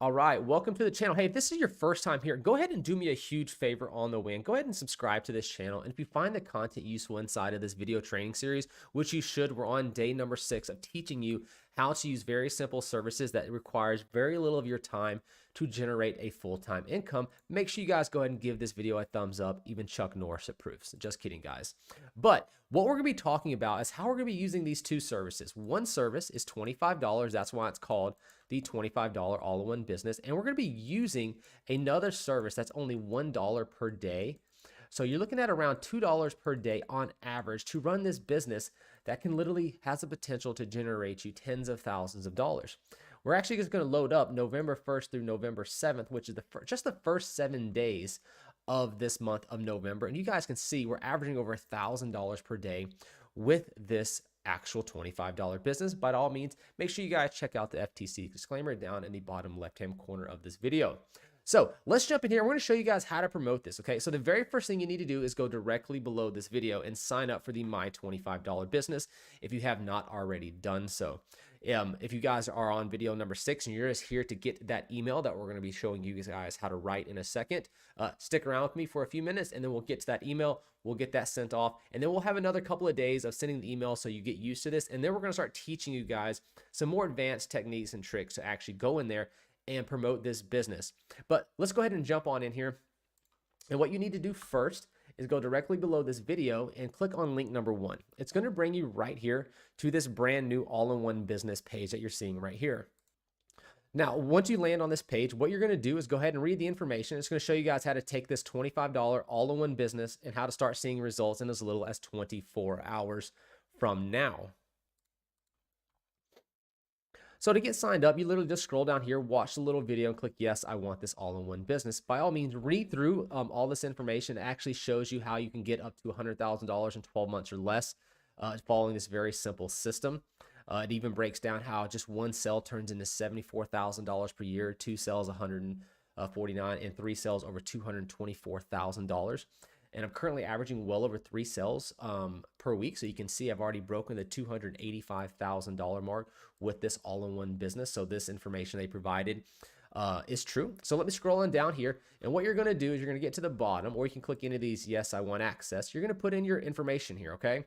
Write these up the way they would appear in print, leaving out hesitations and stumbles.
All right, welcome to the channel. Hey, if this is your first time here, go ahead and do me a huge favor on the way and go ahead and subscribe to this channel. And if you find the content useful inside of this video training series, which you should, we're on day number 6 of teaching you how to use very simple services that requires very little of your time to generate a full-time income. Make sure you guys go ahead and give this video a thumbs up. Even Chuck Norris approves. Just kidding, guys. But what we're going to be talking about is how we're going to be using these two services. One service is $25. That's why it's called the $25 all-in-one business. And we're going to be using another service that's only $1 per day. So you're looking at around $2 per day on average to run this business that can literally has the potential to generate you tens of thousands of dollars. We're actually just going to load up November 1st through November 7th, which is just the first 7 days of this month of November. And you guys can see we're averaging over $1,000 per day with this actual $25 business. By all means, make sure you guys check out the FTC disclaimer down in the bottom left-hand corner of this video. So let's jump in here. We're going to show you guys how to promote this. Okay, so the very first thing you need to do is go directly below this video and sign up for the My $25 business if you have not already done so. If you guys are on video number 6 and you're just here to get that email that we're going to be showing you guys how to write in a second, stick around with me for a few minutes and then we'll get to that email. We'll get that sent off and then we'll have another couple of days of sending the email so you get used to this. And then we're going to start teaching you guys some more advanced techniques and tricks to actually go in there and promote this business. But let's go ahead and jump on in here. And what you need to do first is go directly below this video and click on link number 1. It's going to bring you right here to this brand new all-in-one business page that you're seeing right here. Now, once you land on this page, what you're going to do is go ahead and read the information. It's going to show you guys how to take this $25 all-in-one business and how to start seeing results in as little as 24 hours from now. So to get signed up, you literally just scroll down here, watch the little video and click, yes, I want this all-in-one business. By all means, read through all this information. It actually shows you how you can get up to $100,000 in 12 months or less following this very simple system. It even breaks down how just one sale turns into $74,000 per year, 2 sales $149,000, and 3 sales over $224,000. And I'm currently averaging well over 3 sales per week. So you can see I've already broken the $285,000 mark with this all-in-one business. So this information they provided is true. So let me scroll on down here. And what you're going to do is you're going to get to the bottom, or you can click into these, yes, I want access. You're going to put in your information here, okay?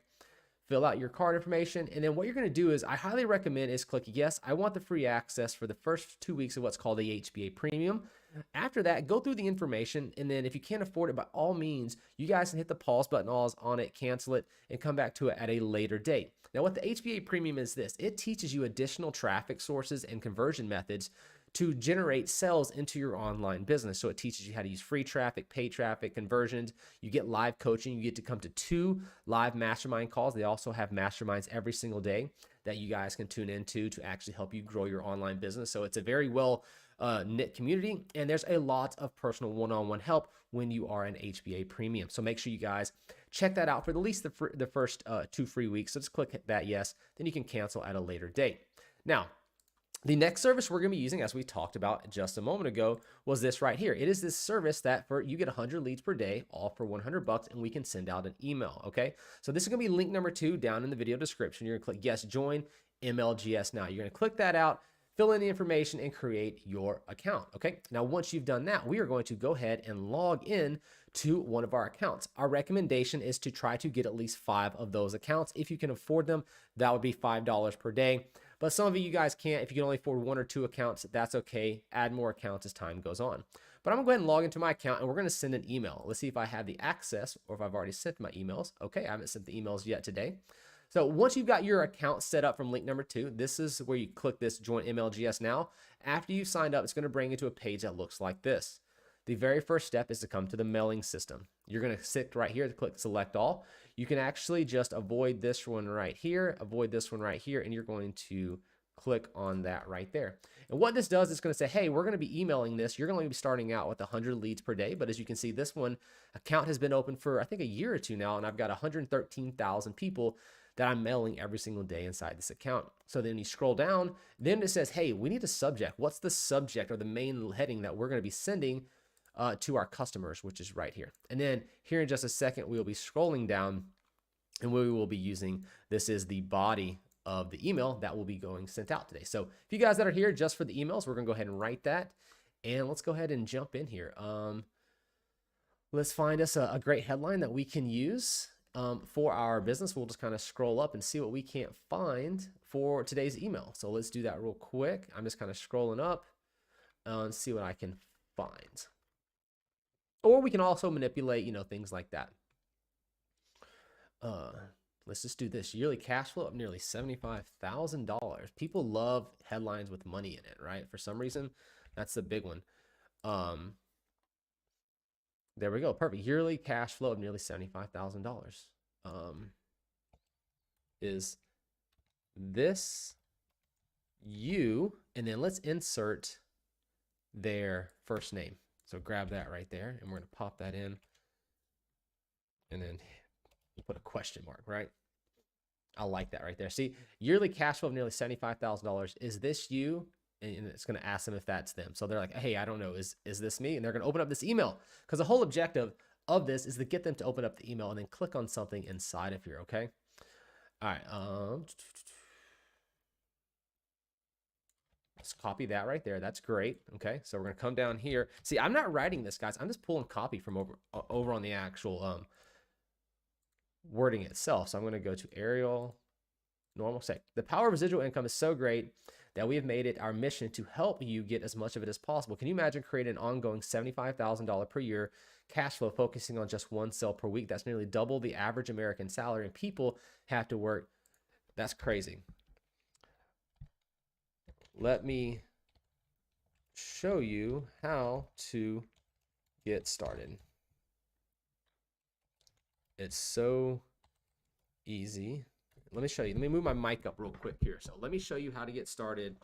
Fill out your card information. And then what you're going to do is I highly recommend is click, yes, I want the free access for the first 2 weeks of what's called the HBA premium. After that, go through the information, and then if you can't afford it, by all means, you guys can hit the pause button on it, cancel it, and come back to it at a later date. Now, what the HBA Premium is this. It teaches you additional traffic sources and conversion methods to generate sales into your online business. So it teaches you how to use free traffic, paid traffic, conversions. You get live coaching. You get to come to 2 live mastermind calls. They also have masterminds every single day that you guys can tune into to actually help you grow your online business. So it's a very well knit community, and there's a lot of personal one-on-one help when you are an HBA Premium. So make sure you guys check that out for at least the first 2 free weeks. So just click that yes, then you can cancel at a later date. Now, the next service we're going to be using, as we talked about just a moment ago, was this right here. It is this service that you get 100 leads per day, all for $100, and we can send out an email, okay? So this is going to be link number 2 down in the video description. You're going to click yes, join MLGS now. You're going to click that out, fill in the information, and create your account, okay? Now, once you've done that, we are going to go ahead and log in to one of our accounts. Our recommendation is to try to get at least 5 of those accounts. If you can afford them, that would be $5 per day. But some of you guys can't. If you can only afford 1 or 2 accounts, that's okay. Add more accounts as time goes on. But I'm going to go ahead and log into my account, and we're going to send an email. Let's see if I have the access or if I've already sent my emails. Okay, I haven't sent the emails yet today. So once you've got your account set up from link number 2, this is where you click this Join MLGS Now. After you've signed up, it's going to bring you to a page that looks like this. The very first step is to come to the mailing system. You're going to sit right here to click Select All. You can actually just avoid this one right here, avoid this one right here, and you're going to click on that right there. And what this does, it's going to say, hey, we're going to be emailing this. You're going to be starting out with 100 leads per day. But as you can see, this one account has been open for, I think, a year or 2 now, and I've got 113,000 people that I'm mailing every single day inside this account. So then you scroll down, then it says, hey, we need a subject. What's the subject or the main heading that we're going to be sending to our customers, which is right here. And then here in just a second, we'll be scrolling down and we will be using, this is the body of the email that will be going sent out today. So if you guys that are here just for the emails, we're gonna go ahead and write that. And let's go ahead and jump in here. Let's find us a great headline that we can use for our business. We'll just kind of scroll up and see what we can't find for today's email. So let's do that real quick. I'm just kind of scrolling up and see what I can find. Or we can also manipulate, you know, things like that. Let's just do this. Yearly cash flow of nearly $75,000. People love headlines with money in it, right? For some reason, that's the big one. There we go. Perfect. Yearly cash flow of nearly $75,000. Is this you? And then let's insert their first name. So grab that right there, and we're going to pop that in, and then put a question mark, right? I like that right there. See, yearly cash flow of nearly $75,000. Is this you? And it's going to ask them if that's them. So they're like, hey, I don't know. Is this me? And they're going to open up this email, because the whole objective of this is to get them to open up the email and then click on something inside of here. Okay. All right. Let's copy that right there. That's great. Okay. So we're going to come down here. See, I'm not writing this, guys. I'm just pulling copy from over on the actual, wording itself. So I'm going to go to Arial, normal, say, the power of residual income is so great that we have made it our mission to help you get as much of it as possible. Can you imagine creating an ongoing $75,000 per year cash flow focusing on just one sale per week? That's nearly double the average American salary, and people have to work. That's crazy. Let me show you how to get started. It's so easy. Let me show you. Let me move my mic up real quick here. So let me show you how to get started.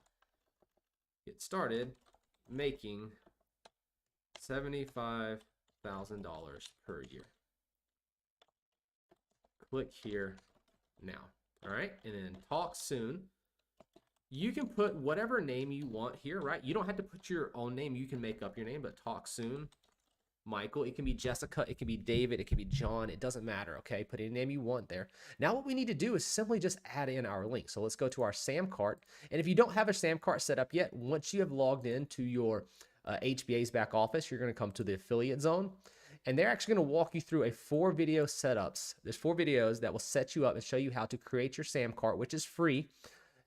Get started making $75,000 per year. Click here now. All right. And then talk soon. You can put whatever name you want here, right? You don't have to put your own name. You can make up your name, but talk soon. Michael, it can be Jessica, it can be David, it can be John, it doesn't matter, okay? Put any name you want there. Now what we need to do is simply just add in our link. So let's go to our SAM cart. And if you don't have a SAM cart set up yet, once you have logged into your HBA's back office, you're gonna come to the affiliate zone. And they're actually gonna walk you through 4 video setups. There's 4 videos that will set you up and show you how to create your SAM cart, which is free.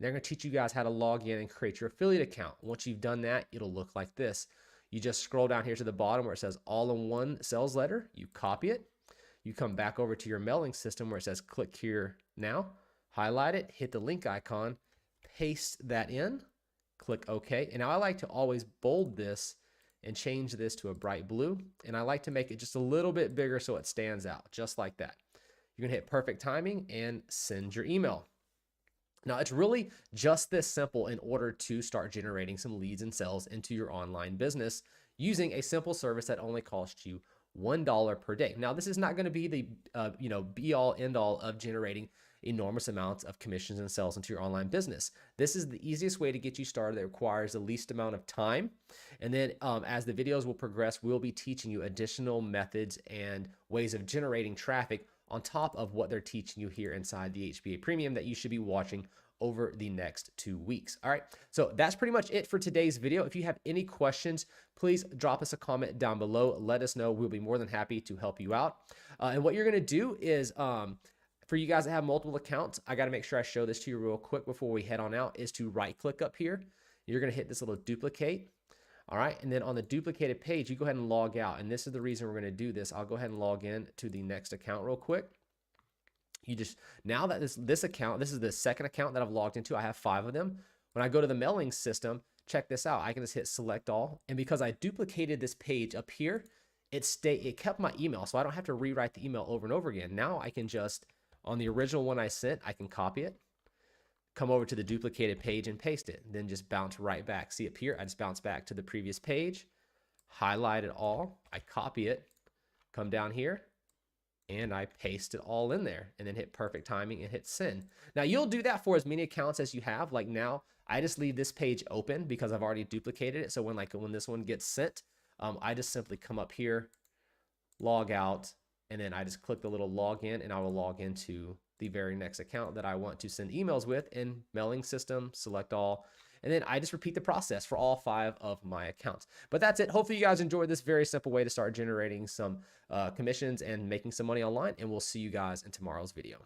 They're gonna teach you guys how to log in and create your affiliate account. Once you've done that, it'll look like this. You just scroll down here to the bottom where it says all-in-one sales letter. You copy it. You come back over to your mailing system where it says click here now. Highlight it, hit the link icon, paste that in, click OK. And now I like to always bold this and change this to a bright blue. And I like to make it just a little bit bigger so it stands out, just like that. You're going to hit perfect timing and send your email. Now, it's really just this simple in order to start generating some leads and sales into your online business using a simple service that only costs you $1 per day. Now, this is not going to be the be all end all of generating enormous amounts of commissions and sales into your online business. This is the easiest way to get you started. That requires the least amount of time. And then as the videos will progress, we'll be teaching you additional methods and ways of generating traffic on top of what they're teaching you here inside the HBA Premium that you should be watching over the next 2 weeks. All right, so that's pretty much it for today's video. If you have any questions, please drop us a comment down below. Let us know. We'll be more than happy to help you out. And what you're gonna do is, for you guys that have multiple accounts, I gotta make sure I show this to you real quick before we head on out, is to right click up here. You're gonna hit this little duplicate. All right, and then on the duplicated page, you go ahead and log out. And this is the reason we're gonna do this. I'll go ahead and log in to the next account real quick. You just, now that this account, this is the second account that I've logged into, I have 5 of them. When I go to the mailing system, check this out. I can just hit select all. And because I duplicated this page up here, it kept my email. So I don't have to rewrite the email over and over again. Now I can just, on the original one I sent, I can copy it, come over to the duplicated page and paste it, and then just bounce right back. See up here, I just bounce back to the previous page, highlight it all, I copy it, come down here, and I paste it all in there, and then hit perfect timing and hit send. Now you'll do that for as many accounts as you have. Like now, I just leave this page open because I've already duplicated it. So when this one gets sent, I just simply come up here, log out, and then I just click the little login, and I will log into the very next account that I want to send emails with, in mailing system, select all. And then I just repeat the process for all 5 of my accounts. But that's it. Hopefully you guys enjoyed this very simple way to start generating some commissions and making some money online. And we'll see you guys in tomorrow's video.